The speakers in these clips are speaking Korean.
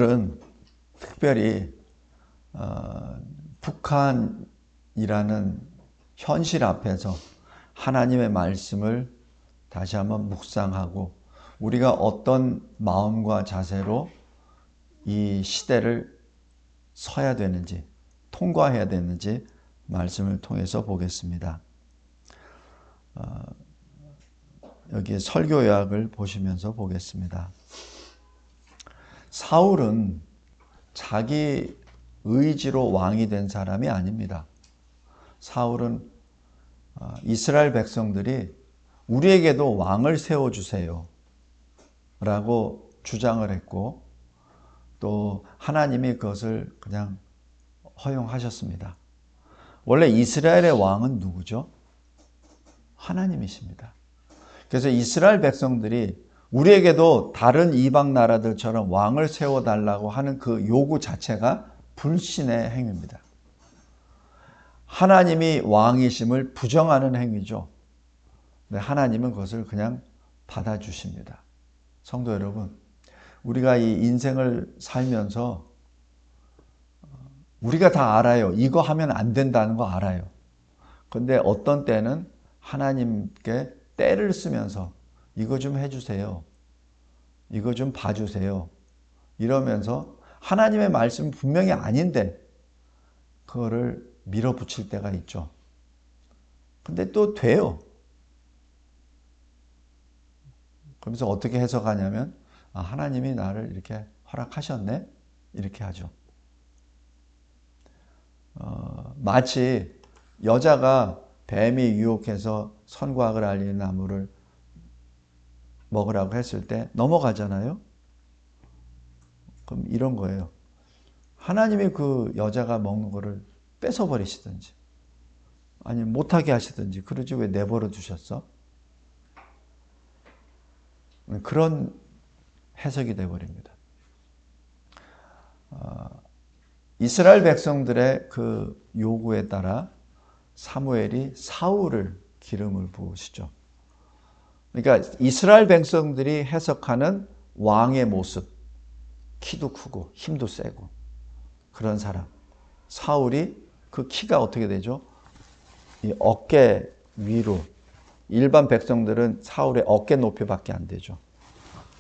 오늘은 특별히 북한이라는 현실 앞에서 하나님의 말씀을 다시 한번 묵상하고 우리가 어떤 마음과 자세로 이 시대를 서야 되는지, 통과해야 되는지 말씀을 통해서 보겠습니다. 여기 설교 요약을 보시면서 보겠습니다. 사울은 자기 의지로 왕이 된 사람이 아닙니다. 사울은 이스라엘 백성들이 우리에게도 왕을 세워주세요 라고 주장을 했고, 또 하나님이 그것을 그냥 허용하셨습니다. 원래 이스라엘의 왕은 누구죠? 하나님이십니다. 그래서 이스라엘 백성들이 우리에게도 다른 이방 나라들처럼 왕을 세워달라고 하는 그 요구 자체가 불신의 행위입니다. 하나님이 왕이심을 부정하는 행위죠. 근데 하나님은 그것을 그냥 받아주십니다. 성도 여러분, 우리가 이 인생을 살면서 우리가 다 알아요. 이거 하면 안 된다는 거 알아요. 근데 어떤 때는 하나님께 때를 쓰면서 이거 좀 해주세요. 이거 좀 봐주세요. 이러면서 하나님의 말씀은 분명히 아닌데 그거를 밀어붙일 때가 있죠. 근데 또 돼요. 그러면서 어떻게 해석하냐면 하나님이 나를 이렇게 허락하셨네? 이렇게 하죠. 마치 여자가 뱀이 유혹해서 선과학을 알리는 나무를 먹으라고 했을 때 넘어가잖아요. 그럼 이런 거예요. 하나님이 그 여자가 먹는 거를 뺏어버리시든지 아니면 못하게 하시든지 그러지 왜 내버려 두셨어? 그런 해석이 돼버립니다. 이스라엘 백성들의 그 요구에 따라 사무엘이 사울을 기름을 부으시죠. 그러니까 이스라엘 백성들이 해석하는 왕의 모습, 키도 크고 힘도 세고 그런 사람. 사울이 그 키가 어떻게 되죠? 이 어깨 위로. 일반 백성들은 사울의 어깨 높이밖에 안 되죠.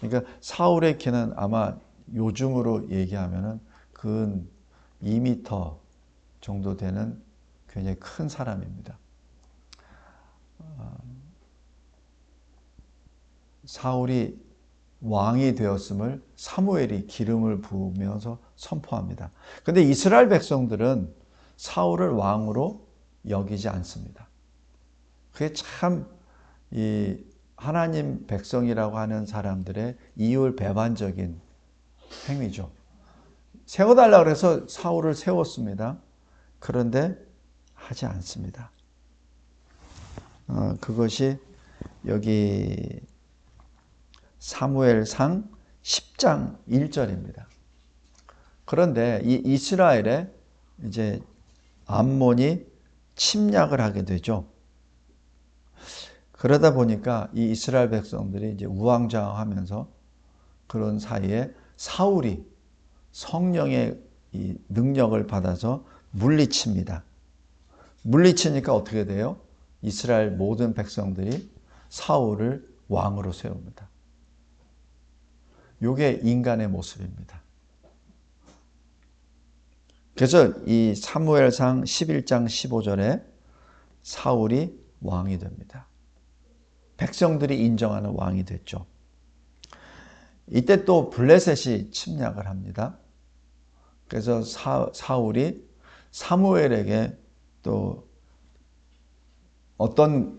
그러니까 사울의 키는 아마 요즘으로 얘기하면은 근 2m 정도 되는 굉장히 큰 사람입니다. 사울이 왕이 되었음을 사무엘이 기름을 부으면서 선포합니다. 그런데 이스라엘 백성들은 사울을 왕으로 여기지 않습니다. 그게 참 이 하나님 백성이라고 하는 사람들의 이율배반적인 행위죠. 세워달라 그래서 사울을 세웠습니다. 그런데 하지 않습니다. 그것이 여기 사무엘상 10장 1절입니다. 그런데 이 이스라엘에 이제 암몬이 침략을 하게 되죠. 그러다 보니까 이 이스라엘 백성들이 이제 우왕좌왕하면서 그런 사이에 사울이 성령의 이 능력을 받아서 물리칩니다. 물리치니까 어떻게 돼요? 이스라엘 모든 백성들이 사울을 왕으로 세웁니다. 이게 인간의 모습입니다. 그래서 이 사무엘상 11장 15절에 사울이 왕이 됩니다. 백성들이 인정하는 왕이 됐죠. 이때 또 블레셋이 침략을 합니다. 그래서 사울이 사무엘에게 또 어떤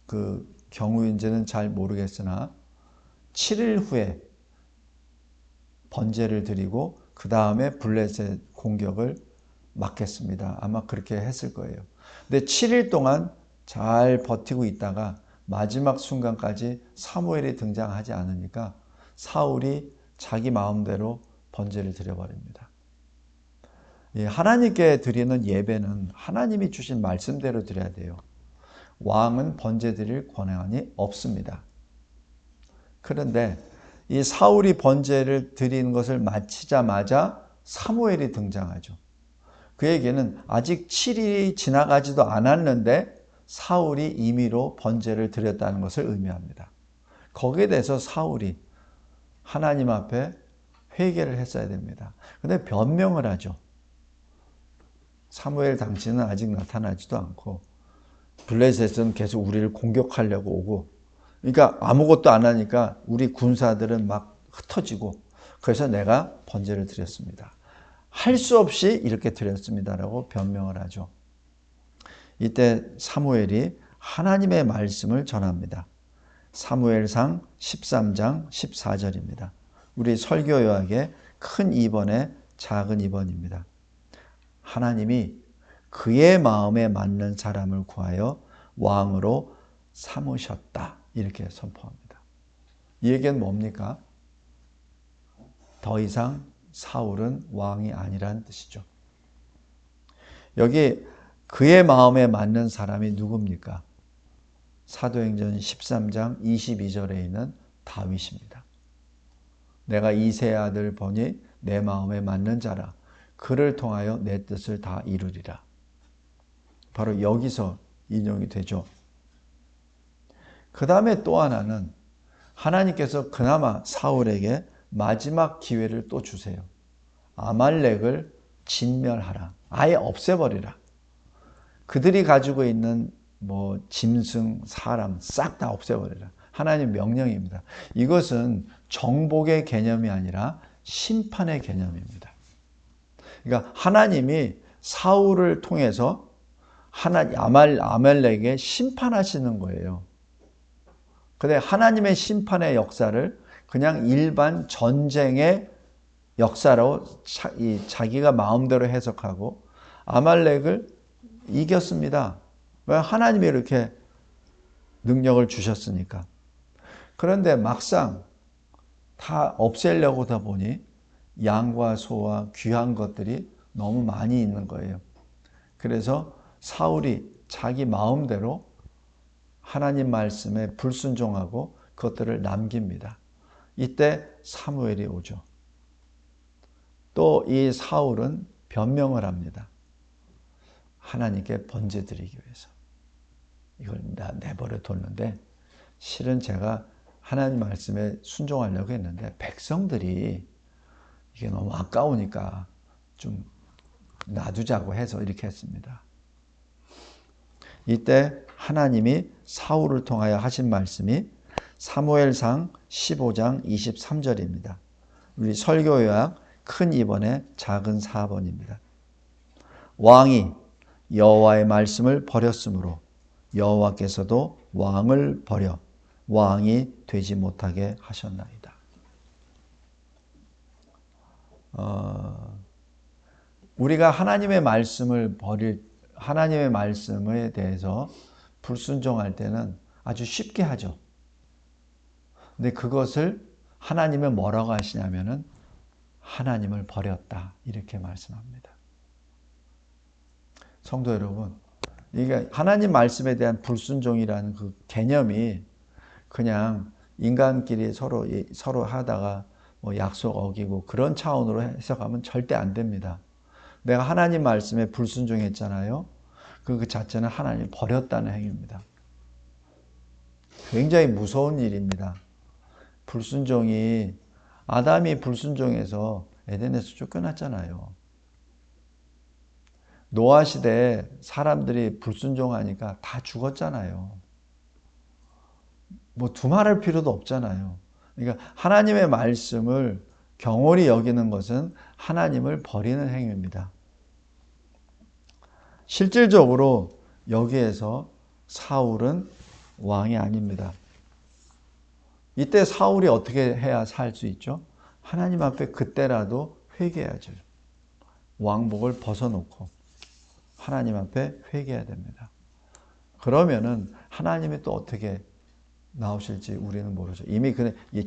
그 경우인지는 잘 모르겠으나 7일 후에 번제를 드리고 그 다음에 블레셋 공격을 막겠습니다. 아마 그렇게 했을 거예요. 근데 7일 동안 잘 버티고 있다가 마지막 순간까지 사무엘이 등장하지 않으니까 사울이 자기 마음대로 번제를 드려버립니다. 하나님께 드리는 예배는 하나님이 주신 말씀대로 드려야 돼요. 왕은 번제 드릴 권한이 없습니다. 그런데 이 사울이 번제를 드리는 것을 마치자마자 사무엘이 등장하죠. 그에게는 아직 7일이 지나가지도 않았는데 사울이 임의로 번제를 드렸다는 것을 의미합니다. 거기에 대해서 사울이 하나님 앞에 회개를 했어야 됩니다. 근데 변명을 하죠. 사무엘 당시는 아직 나타나지도 않고 블레셋은 계속 우리를 공격하려고 오고, 그러니까 아무것도 안 하니까 우리 군사들은 막 흩어지고, 그래서 내가 번제를 드렸습니다. 할 수 없이 이렇게 드렸습니다라고 변명을 하죠. 이때 사무엘이 하나님의 말씀을 전합니다. 사무엘상 13장 14절입니다. 우리 설교 요약의 큰 2번에 작은 2번입니다. 하나님이 그의 마음에 맞는 사람을 구하여 왕으로 삼으셨다. 이렇게 선포합니다. 이 얘기는 뭡니까? 더 이상 사울은 왕이 아니라는 뜻이죠. 여기 그의 마음에 맞는 사람이 누굽니까? 사도행전 13장 22절에 있는 다윗입니다. 내가 이새의 아들 보니 내 마음에 맞는 자라. 그를 통하여 내 뜻을 다 이루리라. 바로 여기서 인용이 되죠. 그 다음에 또 하나는 하나님께서 그나마 사울에게 마지막 기회를 또 주세요. 아말렉을 진멸하라. 아예 없애버리라. 그들이 가지고 있는 짐승, 사람 싹 다 없애버리라. 하나님 명령입니다. 이것은 정복의 개념이 아니라 심판의 개념입니다. 그러니까 하나님이 사울을 통해서 아말렉에 심판하시는 거예요. 근데 하나님의 심판의 역사를 그냥 일반 전쟁의 역사로 자기가 마음대로 해석하고 아말렉을 이겼습니다. 왜? 하나님이 이렇게 능력을 주셨으니까. 그런데 막상 다 없애려고 하다 보니 양과 소와 귀한 것들이 너무 많이 있는 거예요. 그래서 사울이 자기 마음대로 하나님 말씀에 불순종하고 그것들을 남깁니다. 이때 사무엘이 오죠. 또 이 사울은 변명을 합니다. 하나님께 번제 드리기 위해서. 이걸 내버려 뒀는데 실은 제가 하나님 말씀에 순종하려고 했는데 백성들이 이게 너무 아까우니까 좀 놔두자고 해서 이렇게 했습니다. 이때 하나님이 사울을 통하여 하신 말씀이 사무엘상 15장 23절입니다. 우리 설교 요약 큰 2번에 작은 4번입니다. 왕이 여호와의 말씀을 버렸으므로 여호와께서도 왕을 버려 왕이 되지 못하게 하셨나이다. 우리가 하나님의 말씀에 대해서 불순종할 때는 아주 쉽게 하죠. 근데 그것을 하나님은 뭐라고 하시냐면은 하나님을 버렸다 이렇게 말씀합니다. 성도 여러분, 이게 하나님 말씀에 대한 불순종이라는 그 개념이 그냥 인간끼리 서로 하다가 약속 어기고 그런 차원으로 해석하면 절대 안 됩니다. 내가 하나님 말씀에 불순종했잖아요. 그 자체는 하나님을 버렸다는 행위입니다. 굉장히 무서운 일입니다. 아담이 불순종해서 에덴에서 쫓겨났잖아요. 노아 시대에 사람들이 불순종하니까 다 죽었잖아요. 두말할 필요도 없잖아요. 그러니까 하나님의 말씀을 경홀히 여기는 것은 하나님을 버리는 행위입니다. 실질적으로 여기에서 사울은 왕이 아닙니다. 이때 사울이 어떻게 해야 살 수 있죠? 하나님 앞에 그때라도 회개해야죠. 왕복을 벗어놓고 하나님 앞에 회개해야 됩니다. 그러면은 하나님이 또 어떻게 나오실지 우리는 모르죠. 이미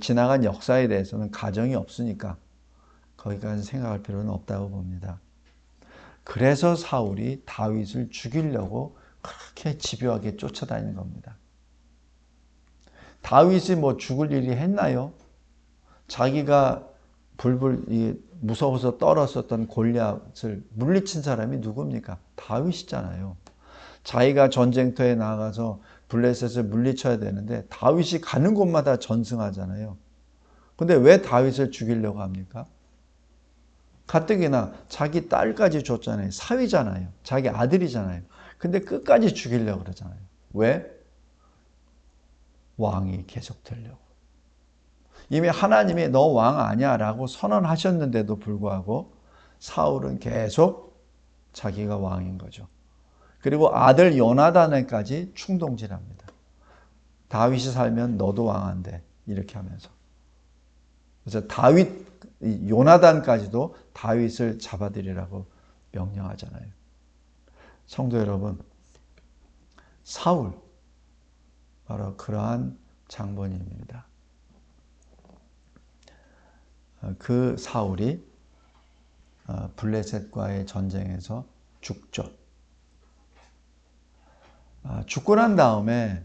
지나간 역사에 대해서는 가정이 없으니까 거기까지 생각할 필요는 없다고 봅니다. 그래서 사울이 다윗을 죽이려고 그렇게 집요하게 쫓아다니는 겁니다. 다윗이 죽을 일이 했나요? 자기가 무서워서 떨었었던 골리앗을 물리친 사람이 누굽니까? 다윗이잖아요. 자기가 전쟁터에 나가서 블레셋을 물리쳐야 되는데 다윗이 가는 곳마다 전승하잖아요. 근데 왜 다윗을 죽이려고 합니까? 가뜩이나 자기 딸까지 줬잖아요. 사위잖아요. 자기 아들이잖아요. 근데 끝까지 죽이려고 그러잖아요. 왜? 왕이 계속 되려고. 이미 하나님이 너 왕 아니야 라고 선언하셨는데도 불구하고 사울은 계속 자기가 왕인 거죠. 그리고 아들 요나단에까지 충동질합니다. 다윗이 살면 너도 왕 안 돼. 이렇게 하면서. 그래서 요나단까지도 다윗을 잡아들이라고 명령하잖아요. 성도 여러분, 사울, 바로 그러한 장본인입니다. 그 사울이 블레셋과의 전쟁에서 죽죠. 죽고 난 다음에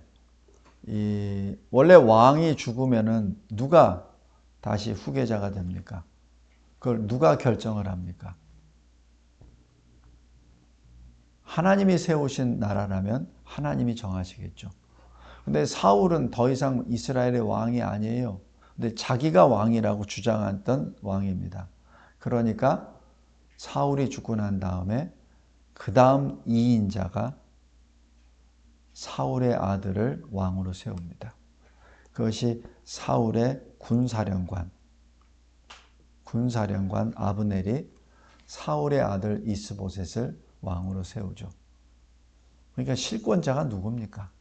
원래 왕이 죽으면은 누가 다시 후계자가 됩니까? 그걸 누가 결정을 합니까? 하나님이 세우신 나라라면 하나님이 정하시겠죠. 근데 사울은 더 이상 이스라엘의 왕이 아니에요. 근데 자기가 왕이라고 주장했던 왕입니다. 그러니까 사울이 죽고 난 다음에 그 다음 2인자가 사울의 아들을 왕으로 세웁니다. 그것이 사울의 군사령관 아브넬이 사울의 아들 이스보셋을 왕으로 세우죠. 그러니까 실권자가 누굽니까?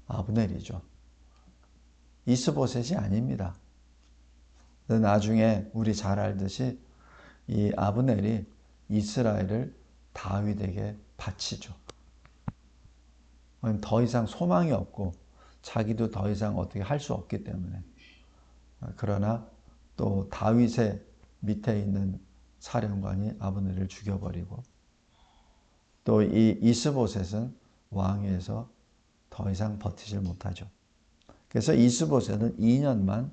아브넬이죠. 이스보셋이 아닙니다. 나중에 우리 잘 알듯이 이 아브넬이 이스라엘을 다윗에게 바치죠. 더 이상 소망이 없고 자기도 더 이상 어떻게 할 수 없기 때문에. 그러나 또 다윗의 밑에 있는 사령관이 아브넬을 죽여버리고 또 이 이스보셋은 왕위에서 더 이상 버티질 못하죠. 그래서 이스보셋은 2년만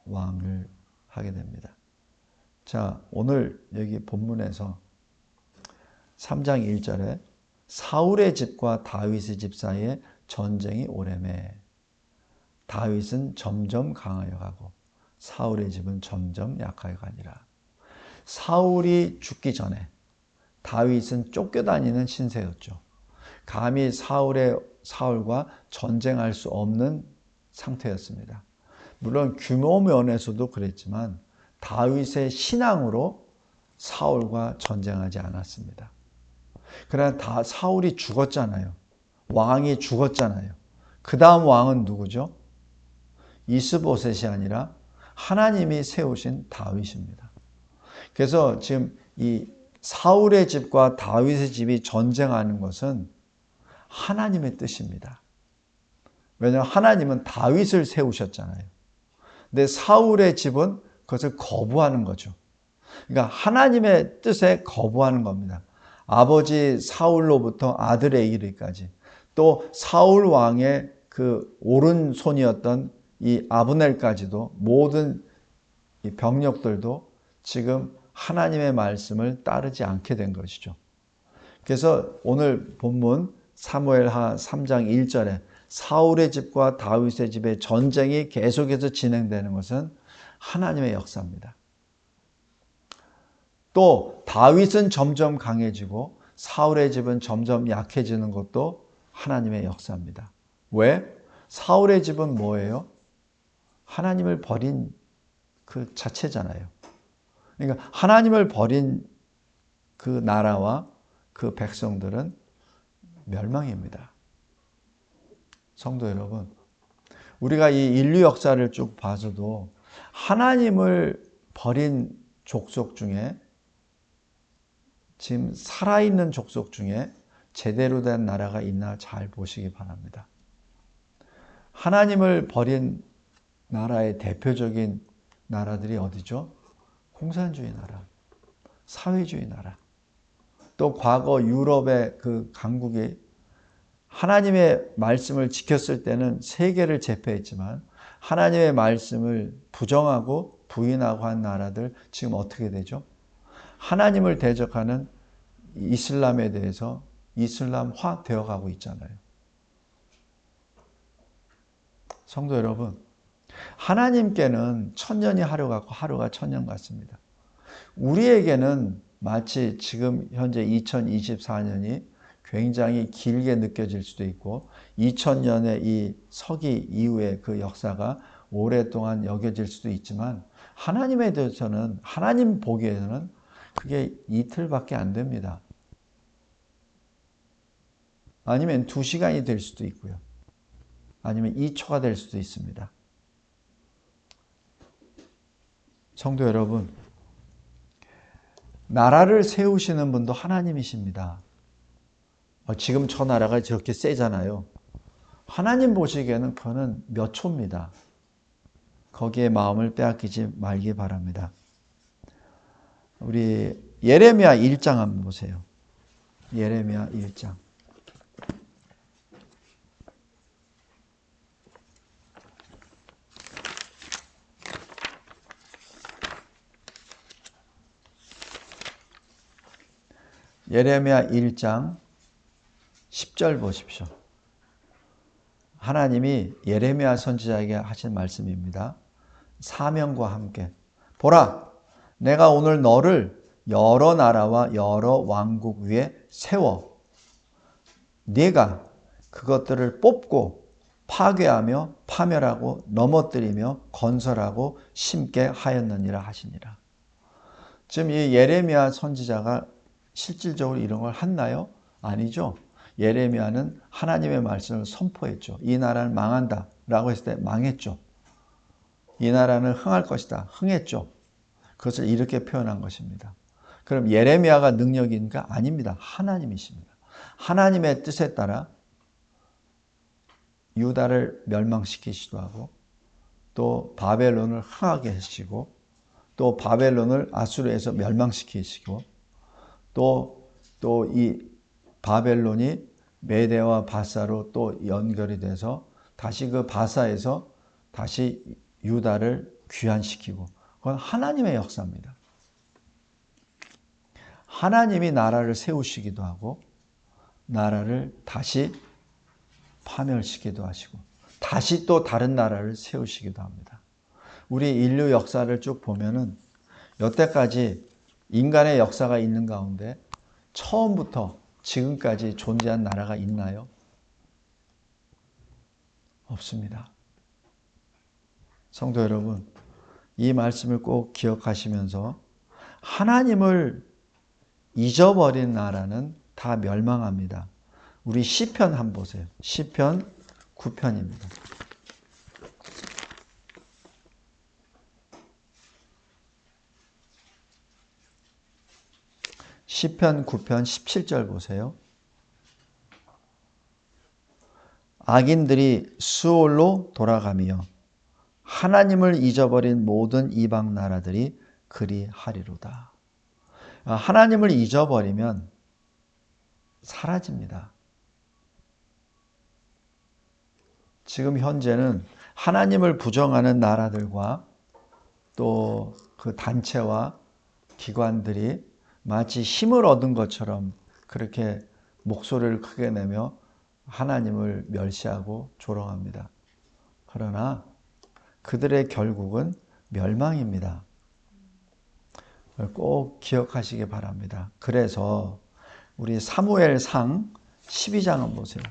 왕을 하게 됩니다. 자, 오늘 여기 본문에서 3장 1절에 사울의 집과 다윗의 집 사이에 전쟁이 오래매 다윗은 점점 강하여 가고 사울의 집은 점점 약하여 가니라. 사울이 죽기 전에 다윗은 쫓겨다니는 신세였죠. 감히 사울과 전쟁할 수 없는 상태였습니다. 물론 규모 면에서도 그랬지만 다윗의 신앙으로 사울과 전쟁하지 않았습니다. 그러나 사울이 죽었잖아요. 왕이 죽었잖아요. 그 다음 왕은 누구죠? 이스보셋이 아니라 하나님이 세우신 다윗입니다. 그래서 지금 이 사울의 집과 다윗의 집이 전쟁하는 것은 하나님의 뜻입니다. 왜냐하면 하나님은 다윗을 세우셨잖아요. 근데 사울의 집은 그것을 거부하는 거죠. 그러니까 하나님의 뜻에 거부하는 겁니다. 아버지 사울로부터 아들에 이르기까지 또 사울 왕의 그 오른손이었던 이 아브넬까지도 모든 이 병력들도 지금 하나님의 말씀을 따르지 않게 된 것이죠. 그래서 오늘 본문 사무엘하 3장 1절에 사울의 집과 다윗의 집의 전쟁이 계속해서 진행되는 것은 하나님의 역사입니다. 또 다윗은 점점 강해지고 사울의 집은 점점 약해지는 것도 하나님의 역사입니다. 왜? 사울의 집은 뭐예요? 하나님을 버린 그 자체잖아요. 그러니까 하나님을 버린 그 나라와 그 백성들은 멸망입니다. 성도 여러분, 우리가 이 인류 역사를 쭉 봐서도 하나님을 버린 족속 중에 지금 살아있는 족속 중에 제대로 된 나라가 있나 잘 보시기 바랍니다. 하나님을 버린 나라의 대표적인 나라들이 어디죠? 공산주의 나라, 사회주의 나라. 또 과거 유럽의 그 강국이 하나님의 말씀을 지켰을 때는 세계를 제패했지만 하나님의 말씀을 부정하고 부인하고 한 나라들 지금 어떻게 되죠? 하나님을 대적하는 이슬람에 대해서 이슬람화 되어가고 있잖아요. 성도 여러분, 하나님께는 천년이 하루 같고 하루가 천년 같습니다. 우리에게는 마치 지금 현재 2024년이 굉장히 길게 느껴질 수도 있고 2000년의 이 서기 이후의 그 역사가 오랫동안 여겨질 수도 있지만 하나님에 대해서는 하나님 보기에는 그게 이틀밖에 안 됩니다. 아니면 2시간이 될 수도 있고요. 아니면 2초가 될 수도 있습니다. 성도 여러분, 나라를 세우시는 분도 하나님이십니다. 지금 저 나라가 저렇게 세잖아요. 하나님 보시기에는 그거는 몇 초입니다. 거기에 마음을 빼앗기지 말기 바랍니다. 우리 예레미야 1장 한번 보세요. 예레미야 1장. 예레미야 1장 10절 보십시오. 하나님이 예레미야 선지자에게 하신 말씀입니다. 사명과 함께 보라, 내가 오늘 너를 여러 나라와 여러 왕국 위에 세워 네가 그것들을 뽑고 파괴하며 파멸하고 넘어뜨리며 건설하고 심게 하였느니라 하시니라. 지금 이 예레미야 선지자가 실질적으로 이런 걸 했나요? 아니죠. 예레미야는 하나님의 말씀을 선포했죠. 이 나라는 망한다 라고 했을 때 망했죠. 이 나라는 흥할 것이다. 흥했죠. 그것을 이렇게 표현한 것입니다. 그럼 예레미야가 능력인가? 아닙니다. 하나님이십니다. 하나님의 뜻에 따라 유다를 멸망시키시기도 하고 또 바벨론을 흥하게 하시고 또 바벨론을 아수르에서 멸망시키시고 또 이 바벨론이 메대와 바사로 또 연결이 돼서 다시 그 바사에서 다시 유다를 귀환시키고 그건 하나님의 역사입니다. 하나님이 나라를 세우시기도 하고 나라를 다시 파멸시키기도 하시고 다시 또 다른 나라를 세우시기도 합니다. 우리 인류 역사를 쭉 보면은 여태까지 인간의 역사가 있는 가운데 처음부터 지금까지 존재한 나라가 있나요? 없습니다. 성도 여러분, 이 말씀을 꼭 기억하시면서 하나님을 잊어버린 나라는 다 멸망합니다. 우리 시편 한번 보세요. 시편 9편입니다. 시편 9편 17절 보세요. 악인들이 수올로 돌아가며 하나님을 잊어버린 모든 이방 나라들이 그리하리로다. 하나님을 잊어버리면 사라집니다. 지금 현재는 하나님을 부정하는 나라들과 또 그 단체와 기관들이 마치 힘을 얻은 것처럼 그렇게 목소리를 크게 내며 하나님을 멸시하고 조롱합니다. 그러나 그들의 결국은 멸망입니다. 꼭 기억하시기 바랍니다. 그래서 우리 사무엘상 12장 한번 보세요.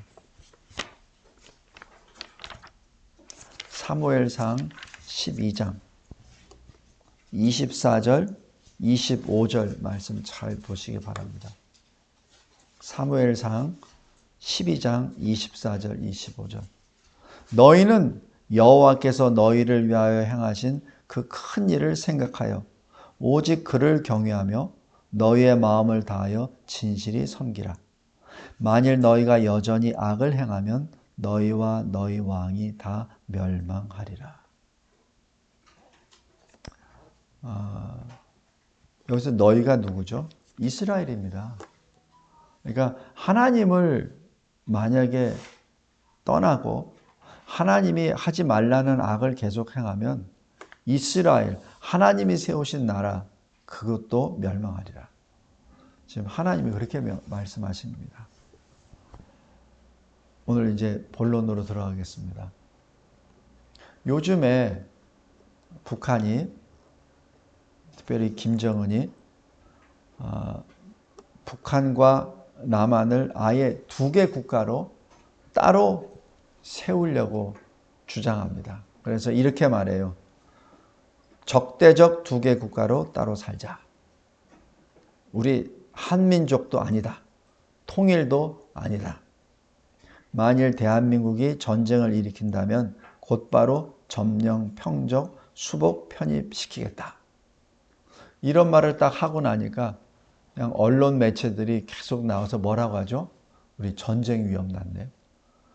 사무엘상 12장 24절 25절 말씀 잘 보시기 바랍니다. 사무엘상 12장 24절 25절 너희는 여호와께서 너희를 위하여 행하신 그 큰 일을 생각하여 오직 그를 경외하며 너희의 마음을 다하여 진실이 섬기라. 만일 너희가 여전히 악을 행하면 너희와 너희 왕이 다 멸망하리라. 여기서 너희가 누구죠? 이스라엘입니다. 그러니까 하나님을 만약에 떠나고 하나님이 하지 말라는 악을 계속 행하면 이스라엘, 하나님이 세우신 나라, 그것도 멸망하리라. 지금 하나님이 그렇게 말씀하십니다. 오늘 이제 본론으로 들어가겠습니다. 요즘에 북한이, 특별히 김정은이 북한과 남한을 아예 두 개 국가로 따로 세우려고 주장합니다. 그래서 이렇게 말해요. 적대적 두 개 국가로 따로 살자. 우리 한민족도 아니다. 통일도 아니다. 만일 대한민국이 전쟁을 일으킨다면 곧바로 점령, 평정, 수복, 편입시키겠다. 이런 말을 딱 하고 나니까 그냥 언론 매체들이 계속 나와서 뭐라고 하죠? 우리 전쟁 위험 났네.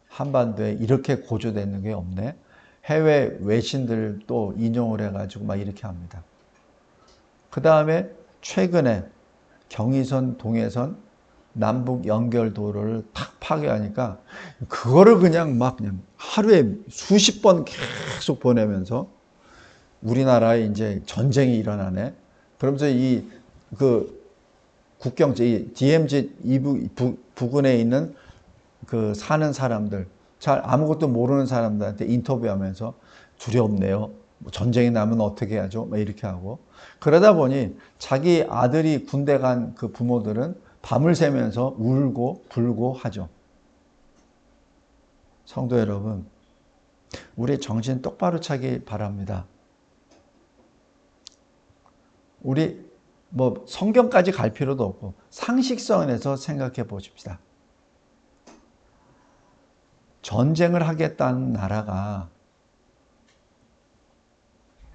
한반도에 이렇게 고조되는 게 없네. 해외 외신들 또 인용을 해가지고 막 이렇게 합니다. 그 다음에 최근에 경의선, 동해선, 남북 연결도로를 탁 파괴하니까 그거를 그냥 하루에 수십 번 계속 보내면서 우리나라에 이제 전쟁이 일어나네. 그러면서 국경, 이 DMZ 부근에 있는 사는 사람들, 잘 아무것도 모르는 사람들한테 인터뷰하면서 두렵네요. 전쟁이 나면 어떻게 하죠? 막 이렇게 하고. 그러다 보니 자기 아들이 군대 간 그 부모들은 밤을 새면서 울고 불고 하죠. 성도 여러분, 우리 정신 똑바로 차기 바랍니다. 우리 성경까지 갈 필요도 없고 상식선에서 생각해 보십시다. 전쟁을 하겠다는 나라가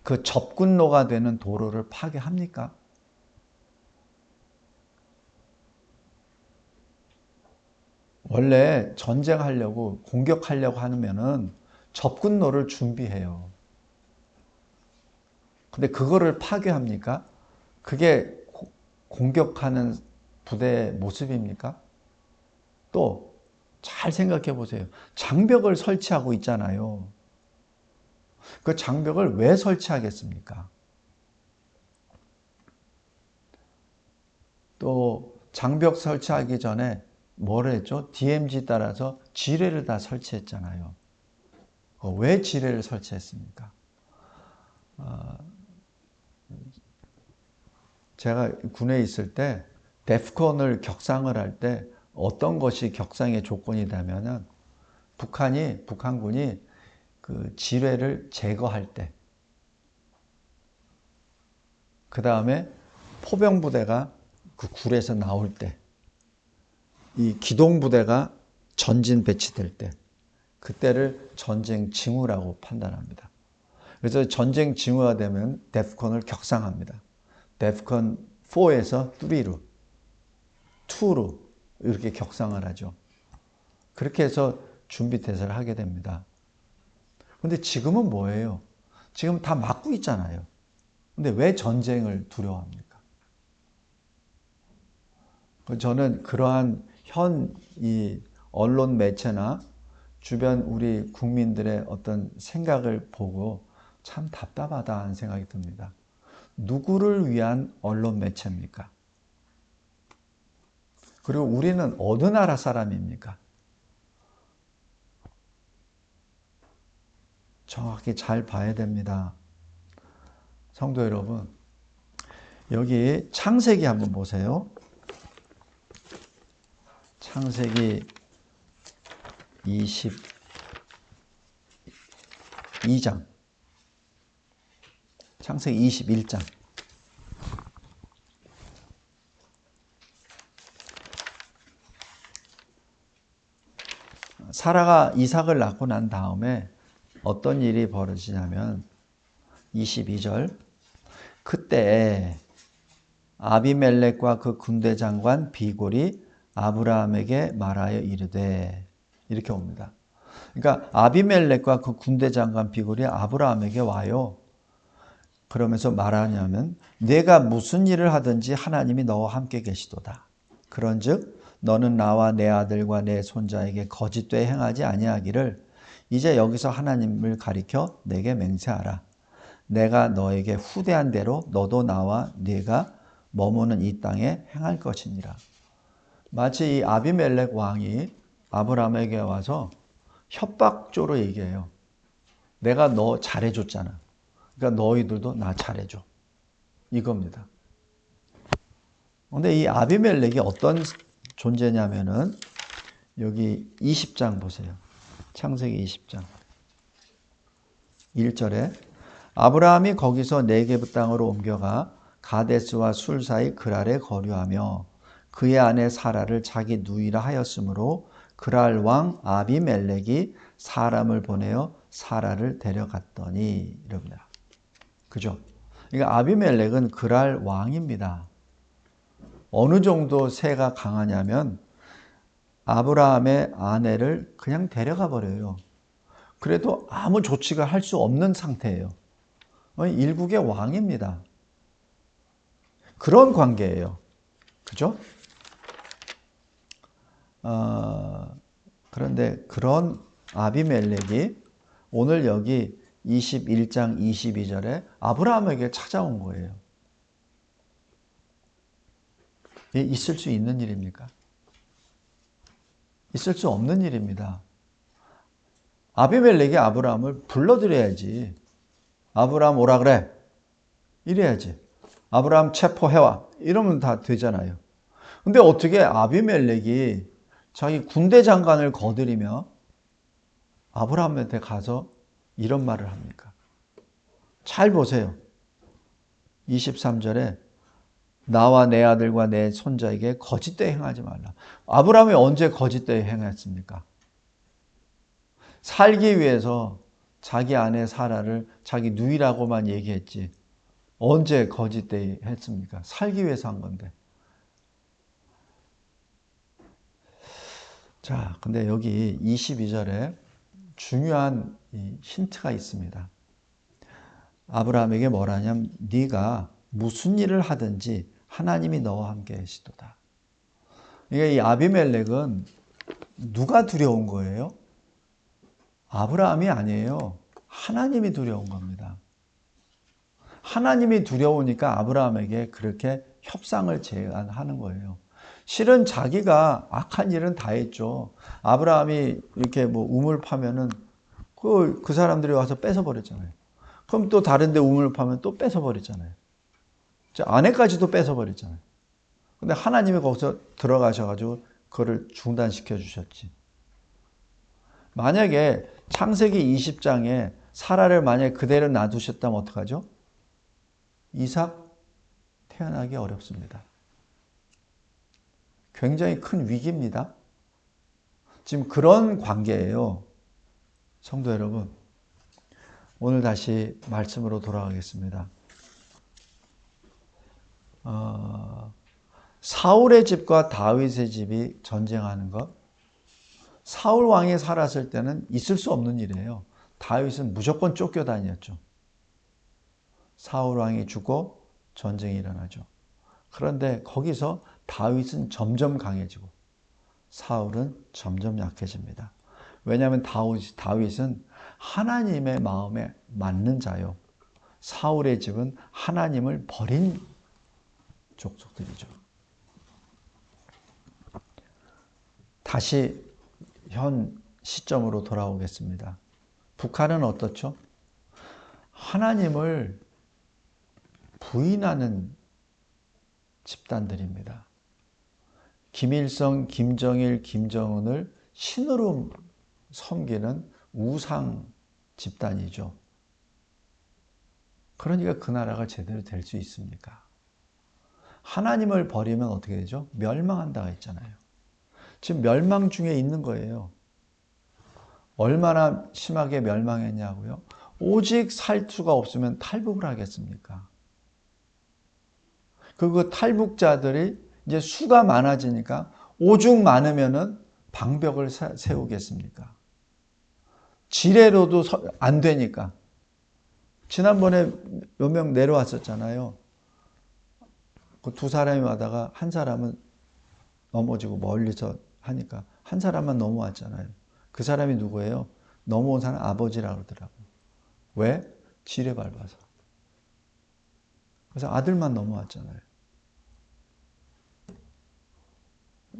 그 접근로가 되는 도로를 파괴합니까? 원래 전쟁하려고 공격하려고 하면은 접근로를 준비해요. 근데 그거를 파괴합니까? 그게 공격하는 부대의 모습입니까? 또 잘 생각해 보세요. 장벽을 설치하고 있잖아요. 그 장벽을 왜 설치하겠습니까? 또 장벽 설치하기 전에 뭘 했죠? DMZ 따라서 지뢰를 다 설치했잖아요. 왜 지뢰를 설치했습니까? 제가 군에 있을 때 데프콘을 격상을 할 때 어떤 것이 격상의 조건이 되면은 북한군이 그 지뢰를 제거할 때, 그 다음에 포병부대가 그 굴에서 나올 때, 이 기동부대가 전진 배치될 때, 그때를 전쟁 징후라고 판단합니다. 그래서 전쟁 징후가 되면 데프콘을 격상합니다. 데프콘 4에서 3로, 2로 이렇게 격상을 하죠. 그렇게 해서 준비 태세를 하게 됩니다. 근데 지금은 뭐예요? 지금 다 막고 있잖아요. 근데 왜 전쟁을 두려워합니까? 저는 그러한 이 언론 매체나 주변 우리 국민들의 어떤 생각을 보고 참 답답하다 하는 생각이 듭니다. 누구를 위한 언론 매체입니까? 그리고 우리는 어느 나라 사람입니까? 정확히 잘 봐야 됩니다. 성도 여러분, 여기 창세기 한번 보세요. 창세기 22장. 창세기 21장. 사라가 이삭을 낳고 난 다음에 어떤 일이 벌어지냐면 22절. 그때 아비멜렉과 그 군대 장관 비골이 아브라함에게 말하여 이르되, 이렇게 옵니다. 그러니까 아비멜렉과 그 군대 장관 비골이 아브라함에게 와요. 그러면서 말하냐면 내가 무슨 일을 하든지 하나님이 너와 함께 계시도다. 그런즉 너는 나와 내 아들과 내 손자에게 거짓되이 행하지 아니하기를 이제 여기서 하나님을 가리켜 내게 맹세하라. 내가 너에게 후대한 대로 너도 나와 네가 머무는 이 땅에 행할 것이니라. 마치 이 아비멜렉 왕이 아브라함에게 와서 협박조로 얘기해요. 내가 너 잘해줬잖아. 그러니까 너희들도 나 잘해줘. 이겁니다. 근데 이 아비멜렉이 어떤 존재냐면은 여기 20장 보세요. 창세기 20장 1절에 아브라함이 거기서 네게브 땅으로 옮겨가 가데스와 술 사이 그랄에 거류하며 그의 아내 사라를 자기 누이라 하였으므로 그랄 왕 아비멜렉이 사람을 보내어 사라를 데려갔더니 이럽니다. 그죠? 그러니까 아비멜렉은 그랄 왕입니다. 어느 정도 세가 강하냐면 아브라함의 아내를 그냥 데려가 버려요. 그래도 아무 조치가 할 수 없는 상태예요. 일국의 왕입니다. 그런 관계예요. 그죠? 그런데 그런 아비멜렉이 오늘 여기 21장 22절에 아브라함에게 찾아온 거예요. 이게 있을 수 있는 일입니까? 있을 수 없는 일입니다. 아비멜렉이 아브라함을 불러들여야지. 아브라함 오라 그래. 이래야지. 아브라함 체포해와. 이러면 다 되잖아요. 근데 어떻게 아비멜렉이 자기 군대 장관을 거드리며 아브라함한테 가서 이런 말을 합니까? 잘 보세요. 23절에 나와 내 아들과 내 손자에게 거짓되이 행하지 말라. 아브라함이 언제 거짓되이 행했습니까? 살기 위해서 자기 아내 사라를 자기 누이라고만 얘기했지. 언제 거짓되이 했습니까? 살기 위해서 한 건데. 자, 근데 여기 22절에 중요한 힌트가 있습니다. 아브라함에게 뭐라냐면 네가 무슨 일을 하든지 하나님이 너와 함께 계시도다. 그러니까 이 아비멜렉은 누가 두려운 거예요? 아브라함이 아니에요. 하나님이 두려운 겁니다. 하나님이 두려우니까 아브라함에게 그렇게 협상을 제안하는 거예요. 실은 자기가 악한 일은 다 했죠. 아브라함이 이렇게 뭐 우물 파면은 그 사람들이 와서 뺏어버렸잖아요. 그럼 또 다른데 우물 파면 또 뺏어버렸잖아요. 아내까지도 뺏어버렸잖아요. 근데 하나님이 거기서 들어가셔가지고 그거를 중단시켜 주셨지. 만약에 창세기 20장에 사라를 만약에 그대로 놔두셨다면 어떡하죠? 이삭 태어나기 어렵습니다. 굉장히 큰 위기입니다. 지금 그런 관계예요. 성도 여러분, 오늘 다시 말씀으로 돌아가겠습니다. 사울의 집과 다윗의 집이 전쟁하는 것, 사울 왕이 살았을 때는 있을 수 없는 일이에요. 다윗은 무조건 쫓겨다녔죠. 사울 왕이 죽고 전쟁이 일어나죠. 그런데 거기서 다윗은 점점 강해지고 사울은 점점 약해집니다. 왜냐하면 다윗은 하나님의 마음에 맞는 자요. 사울의 집은 하나님을 버린 족속들이죠. 다시 현 시점으로 돌아오겠습니다. 북한은 어떻죠? 하나님을 부인하는 집단들입니다. 김일성, 김정일, 김정은을 신으로 섬기는 우상 집단이죠. 그러니까 그 나라가 제대로 될 수 있습니까? 하나님을 버리면 어떻게 되죠? 멸망한다고 했잖아요. 지금 멸망 중에 있는 거예요. 얼마나 심하게 멸망했냐고요? 오직 살수가 없으면 탈북을 하겠습니까? 그 탈북자들이 이제 수가 많아지니까 오죽 많으면은 방벽을 세우겠습니까? 지뢰로도 안 되니까. 지난번에 몇 명 내려왔었잖아요. 그 두 사람이 와다가 한 사람은 넘어지고 멀리서 하니까 한 사람만 넘어왔잖아요. 그 사람이 누구예요? 넘어온 사람 아버지라고 그러더라고요. 왜? 지뢰 밟아서. 그래서 아들만 넘어왔잖아요.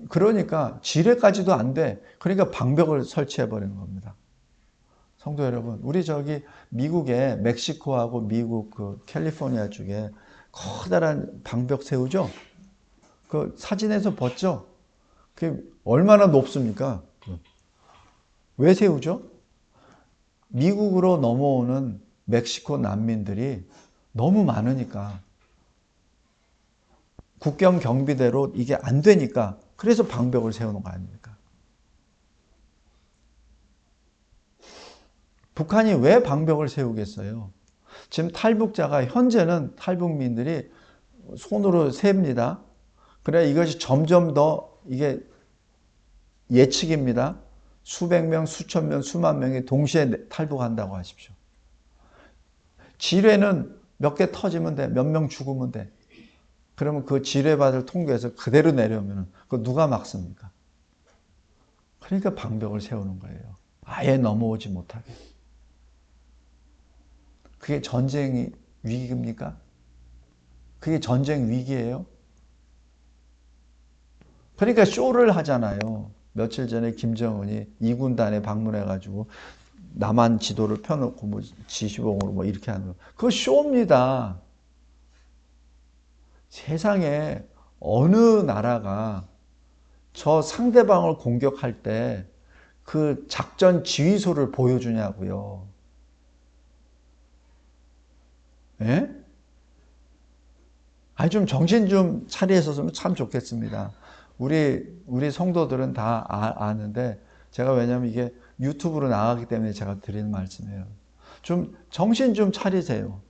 그러니까 지뢰까지도 안 돼. 그러니까 방벽을 설치해 버리는 겁니다. 성도 여러분, 우리 저기 미국에 멕시코하고 미국 그 캘리포니아 쪽에 커다란 방벽 세우죠? 그 사진에서 봤죠? 그게 얼마나 높습니까? 왜 세우죠? 미국으로 넘어오는 멕시코 난민들이 너무 많으니까. 국경 경비대로 이게 안 되니까. 그래서 방벽을 세우는 거 아닙니까? 북한이 왜 방벽을 세우겠어요? 지금 탈북자가 현재는 탈북민들이 손으로 셉니다. 그래 이것이 점점 더 이게 예측입니다. 수백 명, 수천 명, 수만 명이 동시에 탈북한다고 하십시오. 지뢰는 몇 개 터지면 돼. 몇 명 죽으면 돼. 그러면 그 지뢰밭을 통과해서 그대로 내려오면 그거 누가 막습니까? 그러니까 방벽을 세우는 거예요. 아예 넘어오지 못하게. 그게 전쟁이 위기입니까? 그게 전쟁 위기예요? 그러니까 쇼를 하잖아요. 며칠 전에 김정은이 2군단에 방문해가지고 남한 지도를 펴놓고 뭐 지시봉으로 뭐 이렇게 하는 거. 그거 쇼입니다. 세상에 어느 나라가 저 상대방을 공격할 때 그 작전 지휘소를 보여주냐고요. 예? 아니 좀 정신 좀 차리셨으면 참 좋겠습니다. 우리 성도들은 다 아는데 제가 왜냐면 이게 유튜브로 나가기 때문에 제가 드리는 말씀이에요. 좀 정신 좀 차리세요.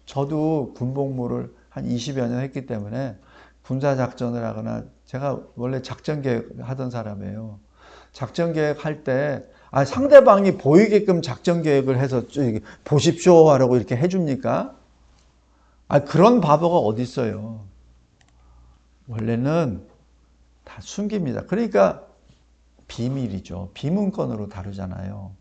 저도 군복무를 한 20여 년 했기 때문에 군사작전을 하거나 제가 원래 작전계획 하던 사람이에요. 작전계획 할 때 상대방이 보이게끔 작전계획을 해서 보십시오 하라고 이렇게 해줍니까? 그런 바보가 어디 있어요. 원래는 다 숨깁니다. 그러니까 비밀이죠. 비문건으로 다루잖아요.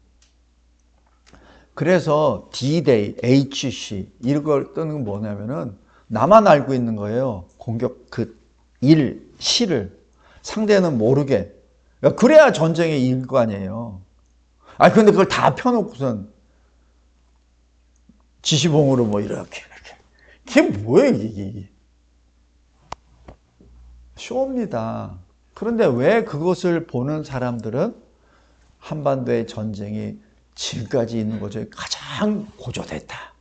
그래서 D-Day, HC 이걸 뜨는 건 뭐냐면은 나만 알고 있는 거예요. 공격 그 시를 상대는 모르게. 그래야 전쟁의 일관이에요. 근데 그걸 다 펴놓고선 지시봉으로 뭐 이렇게. 이게 뭐예요, 이게. 쇼입니다. 그런데 왜 그것을 보는 사람들은 한반도의 전쟁이 지금까지 있는 것 중에 가장 고조됐다.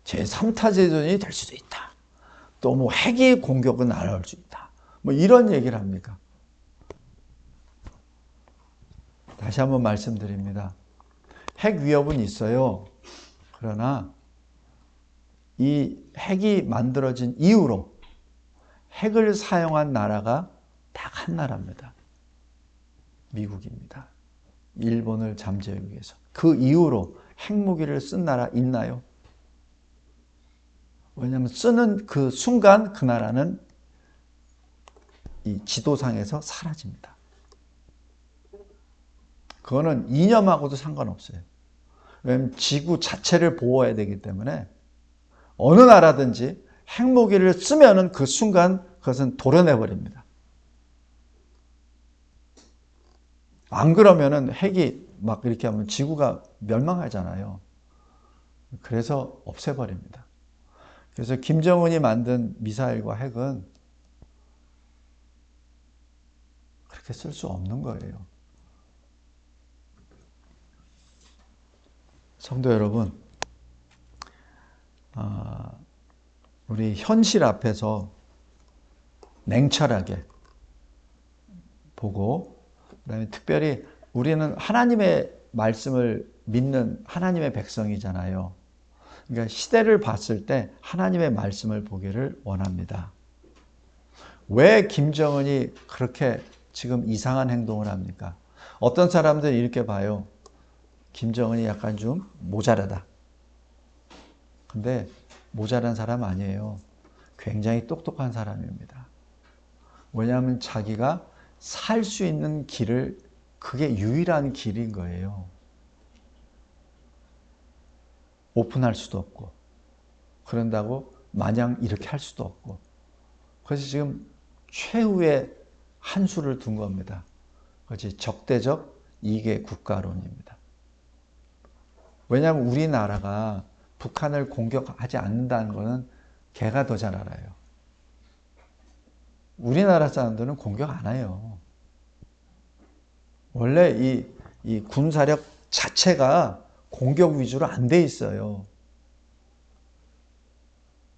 제3타 대전이 될 수도 있다. 또 뭐 핵이 공격은 날아올 수 있다. 뭐 이런 얘기를 합니까? 다시 한번 말씀드립니다. 핵 위협은 있어요. 그러나 이 핵이 만들어진 이후로 핵을 사용한 나라가 딱 한 나라입니다. 미국입니다. 일본을 잠재우기 위해서. 그 이후로 핵무기를 쓴 나라 있나요? 왜냐하면 쓰는 그 순간 그 나라는 이 지도상에서 사라집니다. 그거는 이념하고도 상관없어요. 왜냐하면 지구 자체를 보호해야 되기 때문에 어느 나라든지 핵무기를 쓰면은 그 순간 그것은 도려내버립니다. 안 그러면은 핵이 막 이렇게 하면 지구가 멸망하잖아요. 그래서 없애버립니다. 그래서 김정은이 만든 미사일과 핵은 그렇게 쓸 수 없는 거예요. 성도 여러분, 우리 현실 앞에서 냉철하게 보고, 그다음에 특별히 우리는 하나님의 말씀을 믿는 하나님의 백성이잖아요. 그러니까 시대를 봤을 때 하나님의 말씀을 보기를 원합니다. 왜 김정은이 그렇게 지금 이상한 행동을 합니까? 어떤 사람들은 이렇게 봐요. 김정은이 약간 좀 모자라다. 근데 모자란 사람 아니에요. 굉장히 똑똑한 사람입니다. 왜냐하면 자기가 살 수 있는 길을 그게 유일한 길인 거예요. 오픈할 수도 없고, 그런다고 마냥 이렇게 할 수도 없고, 그래서 지금 최후의 한 수를 둔 겁니다. 그것이 적대적 이계 국가론입니다. 왜냐하면 우리나라가 북한을 공격하지 않는다는 것은 걔가 더 잘 알아요. 우리나라 사람들은 공격 안 해요. 원래 이 군사력 자체가 공격 위주로 안 돼 있어요.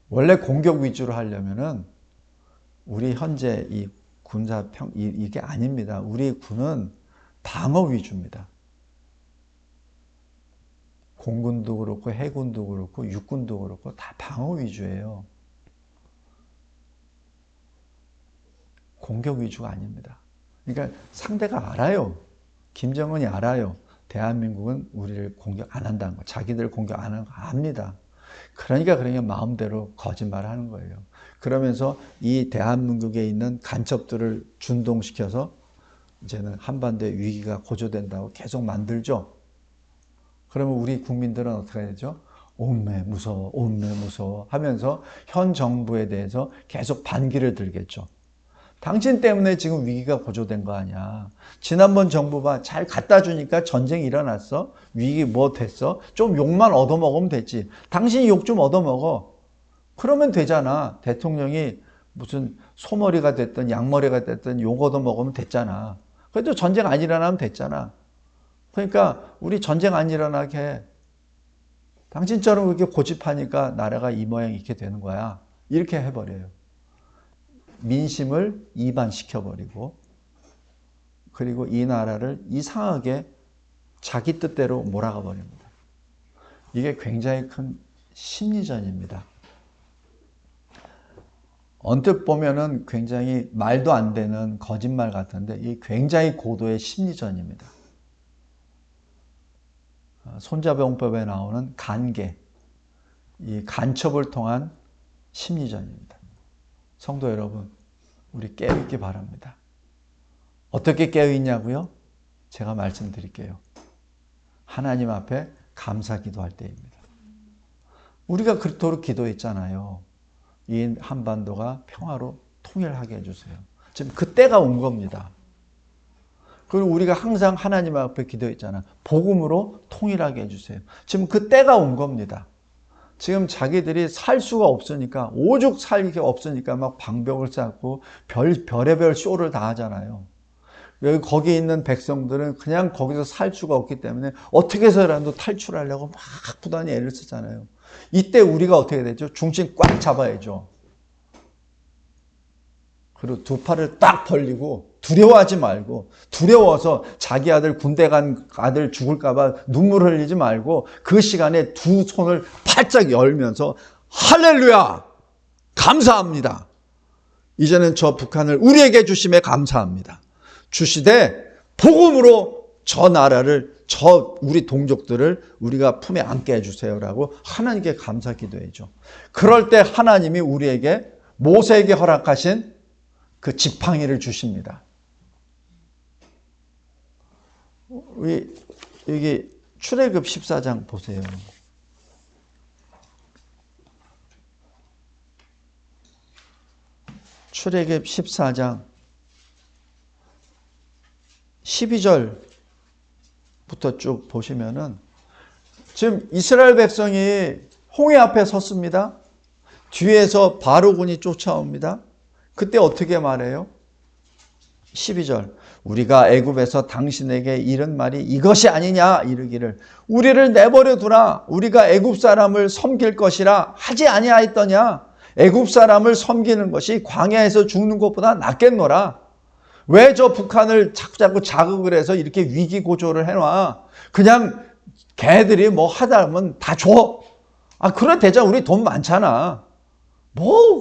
원래 공격 위주로 하려면은 우리 현재 이 이게 아닙니다. 우리 군은 방어 위주입니다. 공군도 그렇고 해군도 그렇고 육군도 그렇고 다 방어 위주예요. 공격 위주가 아닙니다. 그러니까 상대가 알아요. 김정은이 알아요. 대한민국은 우리를 공격 안 한다는 거, 자기들 공격 안 하는 거 압니다. 그러니까 마음대로 거짓말하는 거예요. 그러면서 이 대한민국에 있는 간첩들을 준동시켜서 이제는 한반도의 위기가 고조된다고 계속 만들죠. 그러면 우리 국민들은 어떻게 되죠? 온매 무서워, 온매 무서워 하면서 현 정부에 대해서 계속 반기를 들겠죠. 당신 때문에 지금 위기가 고조된 거 아니야. 지난번 정부가 잘 갖다 주니까 전쟁이 일어났어. 위기 뭐 됐어? 좀 욕만 얻어먹으면 됐지. 당신이 욕 좀 얻어먹어. 그러면 되잖아. 대통령이 무슨 소머리가 됐든 양머리가 됐든 욕 얻어먹으면 됐잖아. 그래도 전쟁 안 일어나면 됐잖아. 그러니까 우리 전쟁 안 일어나게 해. 당신처럼 그렇게 고집하니까 나라가 이 모양 이렇게 되는 거야. 이렇게 해버려요. 민심을 이반시켜버리고, 그리고 이 나라를 이상하게 자기 뜻대로 몰아가 버립니다. 이게 굉장히 큰 심리전입니다. 언뜻 보면은 굉장히 말도 안 되는 거짓말 같은데 이 굉장히 고도의 심리전입니다. 손자병법에 나오는 간계, 이 간첩을 통한 심리전입니다. 성도 여러분, 우리 깨어있기 바랍니다. 어떻게 깨어있냐고요? 제가 말씀드릴게요. 하나님 앞에 감사 기도할 때입니다. 우리가 그토록 기도했잖아요. 이 한반도가 평화로 통일하게 해주세요. 지금 그때가 온 겁니다. 그리고 우리가 항상 하나님 앞에 기도했잖아. 복음으로 통일하게 해주세요. 지금 그때가 온 겁니다. 지금 자기들이 살 수가 없으니까, 오죽 살게 없으니까 막 방벽을 쌓고 별의별 쇼를 다 하잖아요. 여기 거기 있는 백성들은 그냥 거기서 살 수가 없기 때문에 어떻게 해서라도 탈출하려고 막 부단히 애를 쓰잖아요. 이때 우리가 어떻게 되죠? 중심 꽉 잡아야죠. 그리고 두 팔을 딱 벌리고 두려워하지 말고, 두려워서 자기 아들 군대 간 아들 죽을까 봐 눈물 흘리지 말고 그 시간에 두 손을 팔짝 열면서 할렐루야! 감사합니다. 이제는 저 북한을 우리에게 주심에 감사합니다. 주시되 복음으로 저 나라를, 저 우리 동족들을 우리가 품에 안게 해주세요라고 하나님께 감사 기도해줘. 그럴 때 하나님이 우리에게 모세에게 허락하신 그 지팡이를 주십니다. 여기 출애굽 14장 보세요. 출애굽 14장 12절부터 쭉 보시면은 지금 이스라엘 백성이 홍해 앞에 섰습니다. 뒤에서 바로군이 쫓아옵니다. 그때 어떻게 말해요? 12절. 우리가 애굽에서 당신에게 이른 말이 이것이 아니냐 이르기를 우리를 내버려 두라. 우리가 애굽 사람을 섬길 것이라 하지 아니하였더냐. 애굽 사람을 섬기는 것이 광야에서 죽는 것보다 낫겠노라. 왜 저 북한을 자꾸 자극을 해서 이렇게 위기 고조를 해놔. 그냥 걔들이 뭐 하다면 다 줘. 아, 그래 대장 우리 돈 많잖아. 뭐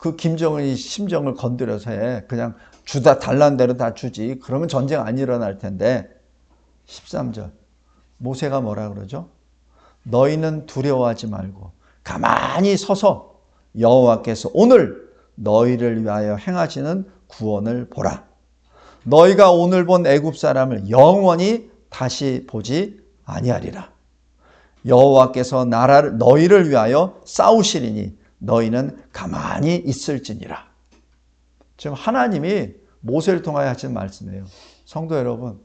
그 김정은이 심정을 건드려서 해. 그냥 주다 달란 대로 다 주지. 그러면 전쟁 안 일어날 텐데. 13절. 모세가 뭐라 그러죠? 너희는 두려워하지 말고 가만히 서서 여호와께서 오늘 너희를 위하여 행하시는 구원을 보라. 너희가 오늘 본 애굽 사람을 영원히 다시 보지 아니하리라. 여호와께서 나라를 너희를 위하여 싸우시리니 너희는 가만히 있을지니라. 지금 하나님이 모세를 통하여 하신 말씀이에요. 성도 여러분,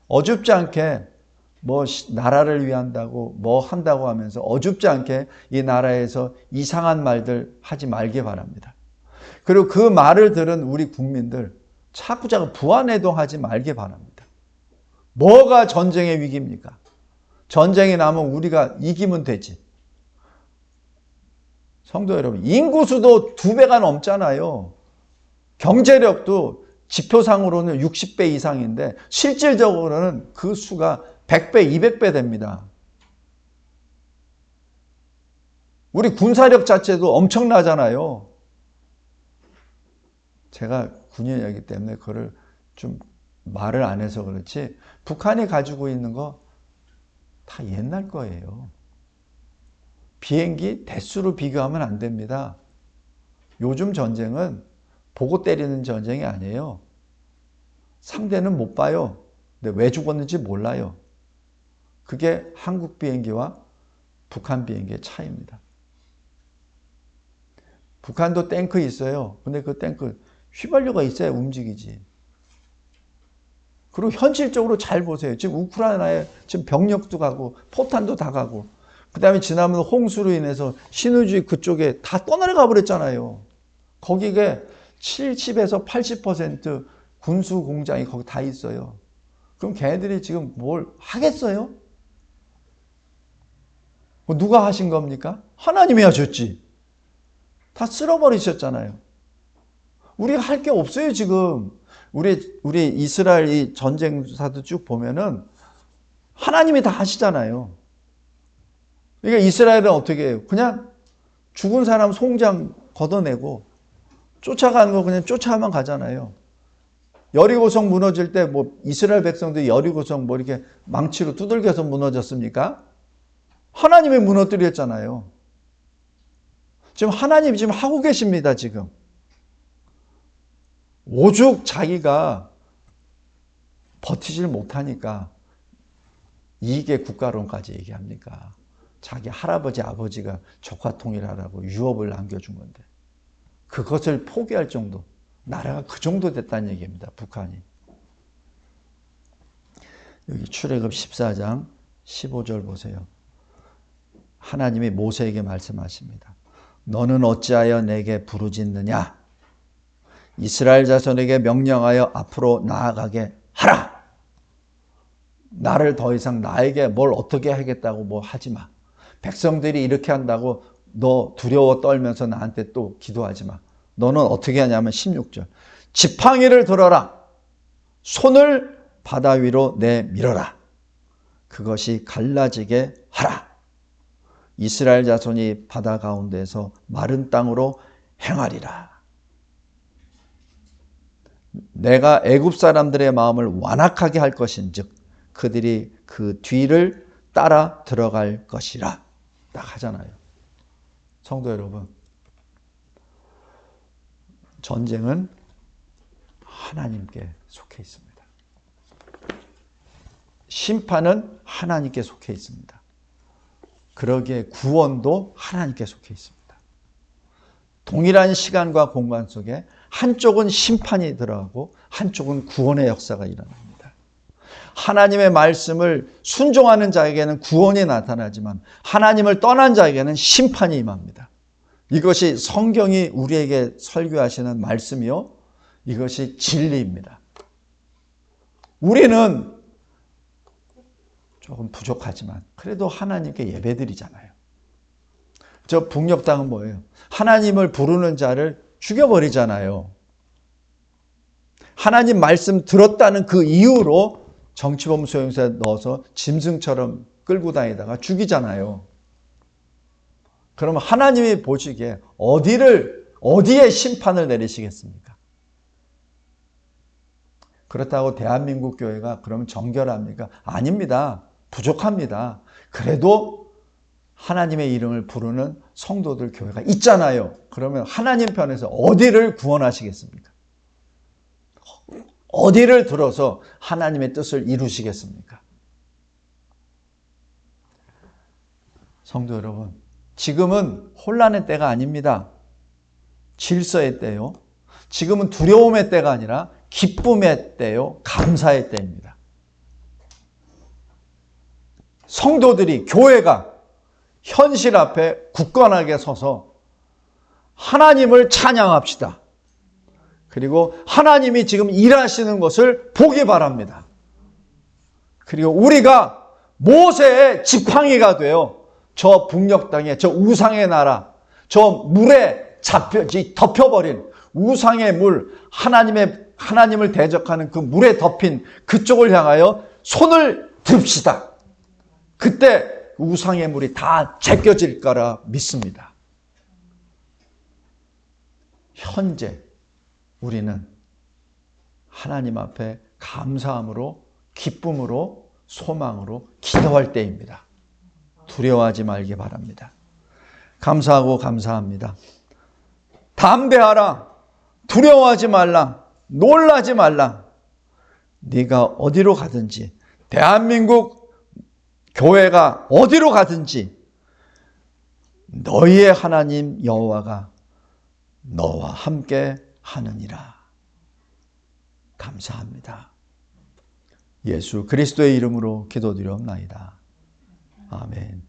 어줍지 않게 뭐 나라를 위한다고 뭐 한다고 하면서 어줍지 않게 이 나라에서 이상한 말들 하지 말기 바랍니다. 그리고 그 말을 들은 우리 국민들 자꾸자꾸 부안해동하지 말기 바랍니다. 뭐가 전쟁의 위기입니까? 전쟁이 나면 우리가 이기면 되지. 성도 여러분, 인구수도 2배가 넘잖아요. 경제력도 지표상으로는 60배 이상인데 실질적으로는 그 수가 100배, 200배 됩니다. 우리 군사력 자체도 엄청나잖아요. 제가 군인이기 때문에 그걸 좀 말을 안 해서 그렇지 북한이 가지고 있는 거 다 옛날 거예요. 비행기 대수로 비교하면 안 됩니다. 요즘 전쟁은 보고 때리는 전쟁이 아니에요. 상대는 못 봐요. 근데 왜 죽었는지 몰라요. 그게 한국 비행기와 북한 비행기의 차이입니다. 북한도 탱크 있어요. 근데 그 탱크 휘발유가 있어야 움직이지. 그리고 현실적으로 잘 보세요. 지금 우크라이나에 지금 병력도 가고 포탄도 다 가고 그 다음에 지난번 홍수로 인해서 신우주의 그쪽에 다 떠나가 버렸잖아요. 거기에 70에서 80% 군수 공장이 거기 다 있어요. 그럼 걔네들이 지금 뭘 하겠어요? 누가 하신 겁니까? 하나님이 하셨지. 다 쓸어버리셨잖아요. 우리가 할 게 없어요, 지금. 우리 이스라엘 이 전쟁사도 쭉 보면은 하나님이 다 하시잖아요. 그러니까 이스라엘은 어떻게 해요? 그냥 죽은 사람 송장 걷어내고 쫓아가는 거 그냥 쫓아만 가잖아요. 여리고성 무너질 때 뭐 이스라엘 백성들이 여리고성 뭐 이렇게 망치로 두들겨서 무너졌습니까? 하나님이 무너뜨렸잖아요. 지금 하나님이 지금 하고 계십니다, 지금. 오죽 자기가 버티질 못하니까 이익의 국가론까지 얘기합니까? 자기 할아버지, 아버지가 조카 통일하라고 유업을 남겨준 건데 그것을 포기할 정도, 나라가 그 정도 됐다는 얘기입니다, 북한이. 여기 출애굽 14장 15절 보세요. 하나님이 모세에게 말씀하십니다. 너는 어찌하여 내게 부르짖느냐? 이스라엘 자손에게 명령하여 앞으로 나아가게 하라. 나를 더 이상 나에게 뭘 어떻게 하겠다고 뭐 하지 마. 백성들이 이렇게 한다고 너 두려워 떨면서 나한테 또 기도하지 마. 너는 어떻게 하냐면 16절. 지팡이를 들어라. 손을 바다 위로 내밀어라. 그것이 갈라지게 하라. 이스라엘 자손이 바다 가운데서 마른 땅으로 행하리라. 내가 애굽 사람들의 마음을 완악하게 할 것인즉 그들이 그 뒤를 따라 들어갈 것이라. 딱 하잖아요. 성도 여러분, 전쟁은 하나님께 속해 있습니다. 심판은 하나님께 속해 있습니다. 그러기에 구원도 하나님께 속해 있습니다. 동일한 시간과 공간 속에 한쪽은 심판이 들어가고 한쪽은 구원의 역사가 일어납니다. 하나님의 말씀을 순종하는 자에게는 구원이 나타나지만 하나님을 떠난 자에게는 심판이 임합니다. 이것이 성경이 우리에게 설교하시는 말씀이요, 이것이 진리입니다. 우리는 조금 부족하지만 그래도 하나님께 예배드리잖아요. 저 북녘 땅은 뭐예요? 하나님을 부르는 자를 죽여버리잖아요. 하나님 말씀 들었다는 그 이유로 정치범 소형사에 넣어서 짐승처럼 끌고 다니다가 죽이잖아요. 그러면 하나님이 보시기에 어디에 심판을 내리시겠습니까? 그렇다고 대한민국 교회가 그러면 정결합니까? 아닙니다. 부족합니다. 그래도 하나님의 이름을 부르는 성도들 교회가 있잖아요. 그러면 하나님 편에서 어디를 구원하시겠습니까? 어디를 들어서 하나님의 뜻을 이루시겠습니까? 성도 여러분, 지금은 혼란의 때가 아닙니다. 질서의 때요. 지금은 두려움의 때가 아니라 기쁨의 때요. 감사의 때입니다. 성도들이, 교회가 현실 앞에 굳건하게 서서 하나님을 찬양합시다. 그리고 하나님이 지금 일하시는 것을 보기 바랍니다. 그리고 우리가 모세의 지팡이가 되어 저 북녘 땅에, 저 우상의 나라, 저 물에 덮여버린 우상의 물, 하나님을 대적하는 그 물에 덮인 그쪽을 향하여 손을 듭시다. 그때 우상의 물이 다 제껴질 거라 믿습니다. 현재 우리는 하나님 앞에 감사함으로, 기쁨으로, 소망으로 기도할 때입니다. 두려워하지 말기 바랍니다. 감사하고 감사합니다. 담대하라. 두려워하지 말라. 놀라지 말라. 네가 어디로 가든지, 대한민국 교회가 어디로 가든지 너희의 하나님 여호와가 너와 함께 하느니라. 감사합니다. 예수 그리스도의 이름으로 기도드리옵나이다. 아멘.